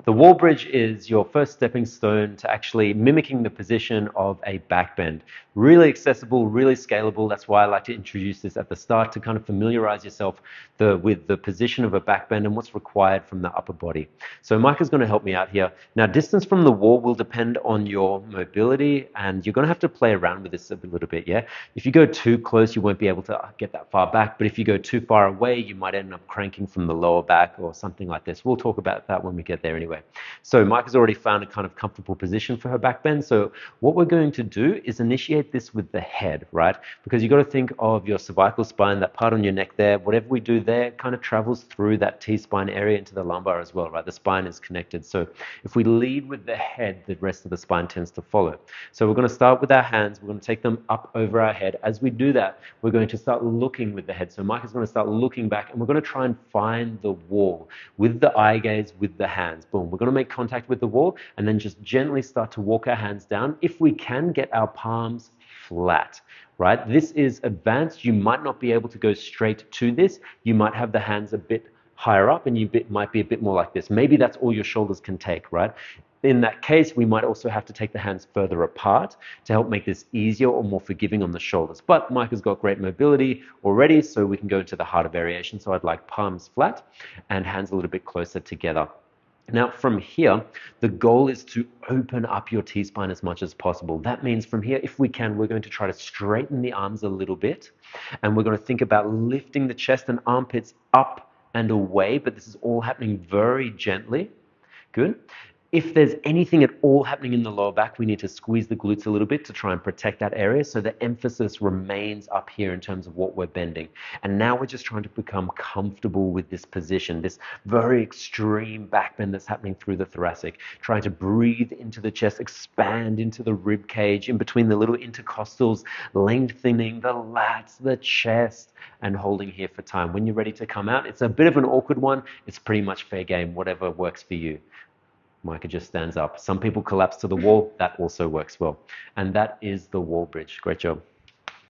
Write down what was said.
The wall bridge is your first stepping stone to actually mimicking the position of a back bend. Really accessible, really scalable. That's why I like to introduce this at the start to kind of familiarize yourself with the position of a back bend and what's required from the upper body. So Mike is going to help me out here. Now, distance from the wall will depend on your mobility, and you're going to have to play around with this a little bit, yeah? If you go too close, you won't be able to get that far back, but if you go too far away, you might end up cranking from the lower back or something like this. We'll talk about that when we get there anyway. So Mike has already found a kind of comfortable position for her back bend. So what we're going to do is initiate this with the head, right? Because you've got to think of your cervical spine, that part on your neck there. Whatever we do there kind of travels through that T-spine area into the lumbar as well, right? The spine is connected. So if we lead with the head, the rest of the spine tends to follow. So we're going to start with our hands. We're going to take them up over our head. As we do that, we're going to start looking with the head. So Mike is going to start looking back, and we're going to try and find the wall with the eye gaze, with the hands. Boom. We're going to make contact with the wall and then just gently start to walk our hands down. If we can, get our palms flat, right? This is advanced. You might not be able to go straight to this. You might have the hands a bit higher up and might be a bit more like this. Maybe that's all your shoulders can take, right? In that case, we might also have to take the hands further apart to help make this easier or more forgiving on the shoulders. But Mike has got great mobility already, so we can go into the harder variation. So I'd like palms flat and hands a little bit closer together. Now, from here, the goal is to open up your T-spine as much as possible. That means from here, if we can, we're going to try to straighten the arms a little bit, and we're going to think about lifting the chest and armpits up and away, but this is all happening very gently. Good. If there's anything at all happening in the lower back, we need to squeeze the glutes a little bit to try and protect that area, so the emphasis remains up here in terms of what we're bending. And now we're just trying to become comfortable with this position, this very extreme back bend that's happening through the thoracic, trying to breathe into the chest, expand into the rib cage, in between the little intercostals, lengthening the lats, the chest, and holding here for time. When you're ready to come out, it's a bit of an awkward one. It's pretty much fair game, whatever works for you. Micah just stands up. Some people collapse to the wall. That also works well. And that is the wall bridge. Great job.